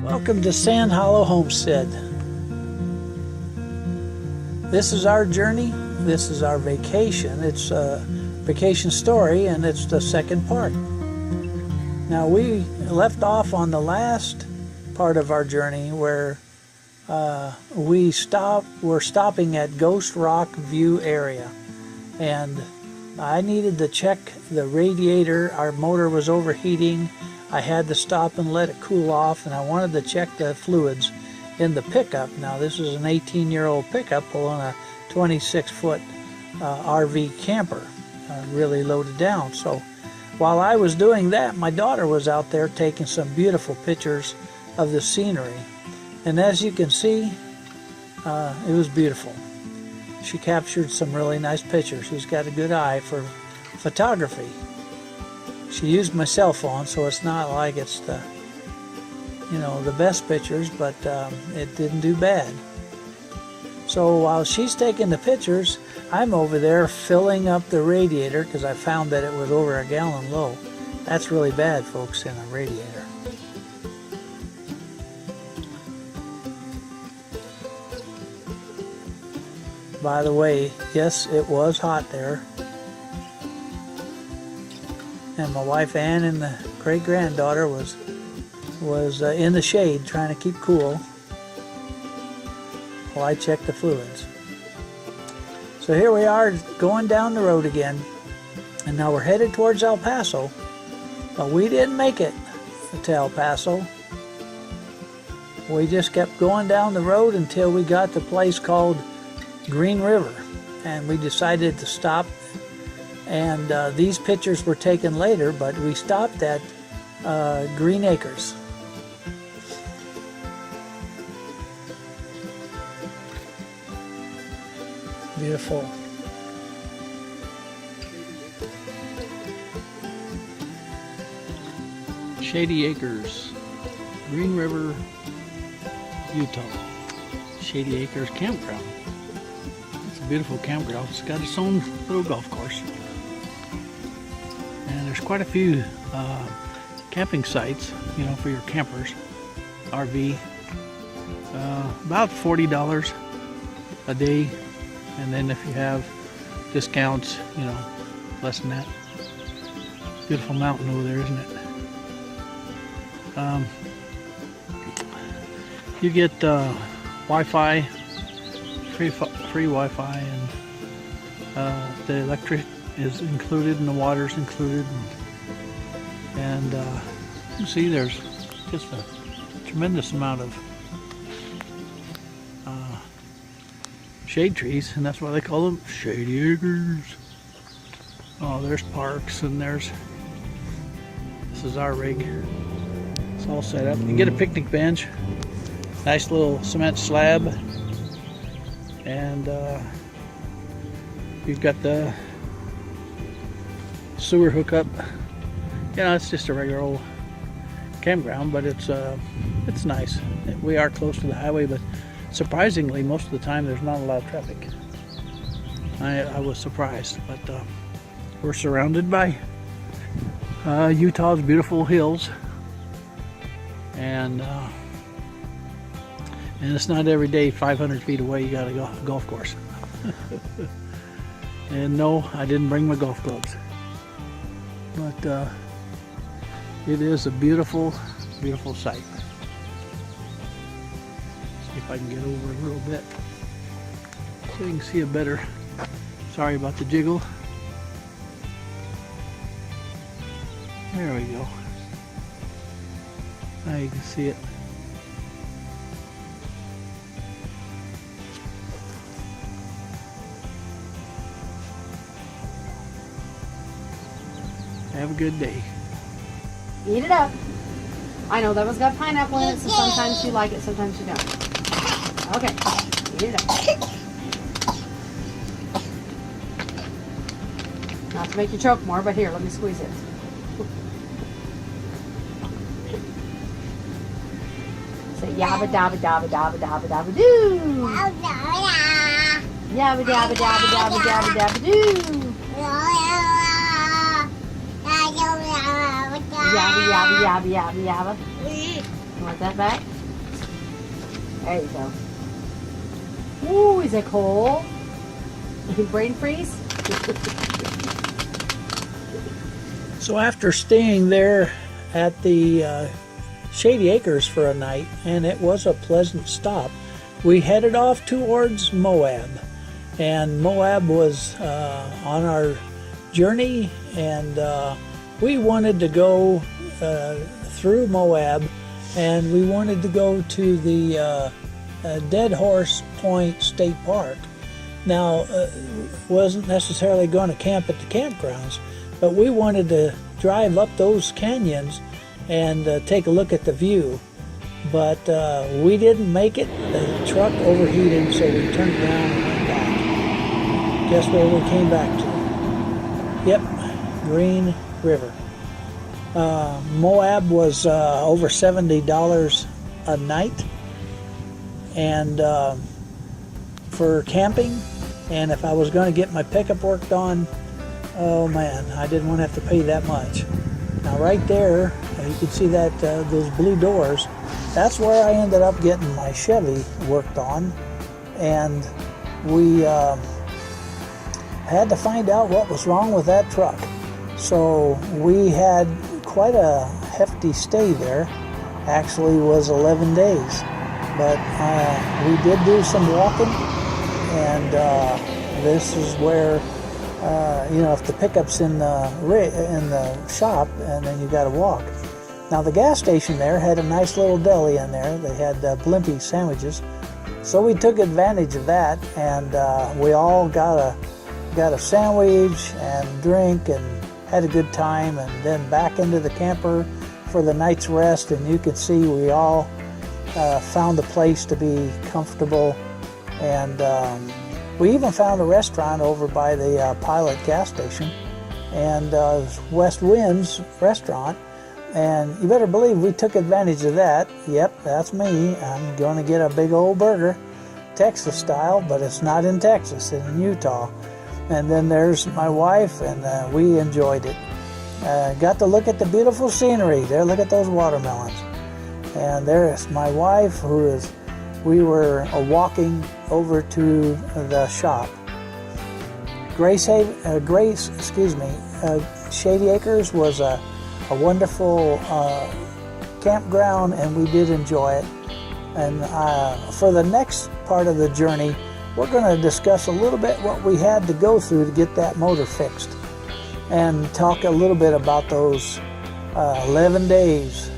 Welcome to Sand Hollow Homestead. This is our journey. This is our vacation. It's a vacation story, and it's the second part. Now, we left off on the last part of our journey where we're stopping at Ghost Rock View area, and I needed to check the radiator. Our motor was overheating. I had to stop and let it cool off, and I wanted to check the fluids in the pickup. Now, this is an 18-year-old pickup pulling a 26-foot RV camper, really loaded down. So while I was doing that, my daughter was out there taking some beautiful pictures of the scenery. And as you can see, it was beautiful. She captured some really nice pictures. She's got a good eye for photography. She used my cell phone, so it's not like it's the best pictures, but it didn't do bad. So while she's taking the pictures, I'm over there filling up the radiator because I found that it was over a gallon low. That's really bad, folks, in a radiator. By the way, yes, it was hot there. And my wife Ann and the great-granddaughter was in the shade trying to keep cool while I checked the fluids. So here we are going down the road again, and now we're headed towards El Paso, but we didn't make it to El Paso. We just kept going down the road until we got to a place called Green River, and we decided to stop. And these pictures were taken later, but we stopped at Green Acres. Beautiful. Shady Acres, Green River, Utah. Shady Acres Campground. It's a beautiful campground. It's got its own little golf course. And there's quite a few camping sites, for your campers, RV. About $40 a day. And then if you have discounts, less than that. Beautiful mountain over there, isn't it? You get Wi-Fi, free Wi-Fi, and the electric is included and the water's included. And you see there's just a tremendous amount of shade trees, and that's why they call them Shady Acres. Oh, there's parks, and this is our rig. It's all set up. You can get a picnic bench, nice little cement slab, and you've got the sewer hookup. It's just a regular old campground, but it's nice. We are close to the highway, but surprisingly, most of the time there's not a lot of traffic. I was surprised, but we're surrounded by Utah's beautiful hills, and it's not every day 500 feet away you got a golf course. And no, I didn't bring my golf clubs, but it is a beautiful, beautiful sight. See if I can get over a little bit so you can see it better. Sorry about the jiggle. There we go. Now you can see it. Have a good day. Eat it up. I know that one's got pineapple in it, so sometimes you like it, sometimes you don't. Okay, eat it up. Not to make you choke more, but here, let me squeeze it. Say yabba dabba dabba dabba dabba dabba doo. Yabba dabba dabba dabba dabba dabba doo. Yabba yabba yabba yabba yabba. You want that back? There you go. Ooh, is it cold? Brain freeze? So after staying there at the Shady Acres for a night, and it was a pleasant stop, we headed off towards Moab. And Moab was on our journey, and we wanted to go through Moab, and we wanted to go to the Dead Horse Point State Park. Now, wasn't necessarily going to camp at the campgrounds, but we wanted to drive up those canyons and take a look at the view. But we didn't make it. The truck overheated, so we turned around and went back. Guess where we came back to? Yep, Green River. Moab was over $70 a night, and for camping. And if I was going to get my pickup worked on, oh man, I didn't want to have to pay that much. Now right there, you can see that those blue doors. That's where I ended up getting my Chevy worked on, and we had to find out what was wrong with that truck. So we had quite a hefty stay there. Actually, was 11 days, but we did do some walking, and this is where if the pickup's in the shop, and then you got to walk. Now the gas station there had a nice little deli in there. They had blimpie sandwiches, so we took advantage of that, and we all got a sandwich and drink and had a good time, and then back into the camper for the night's rest. And you could see we all found a place to be comfortable, and we even found a restaurant over by the Pilot gas station, and West Wind's restaurant. And you better believe we took advantage of that. Yep, that's me. I'm going to get a big old burger, Texas style, but it's not in Texas, it's in Utah. And then there's my wife, and we enjoyed it. Got to look at the beautiful scenery there. Look at those watermelons. And there's my wife, we were walking over to the shop. Shady Acres was a wonderful campground, and we did enjoy it. And for the next part of the journey, we're going to discuss a little bit what we had to go through to get that motor fixed, and talk a little bit about those 11 days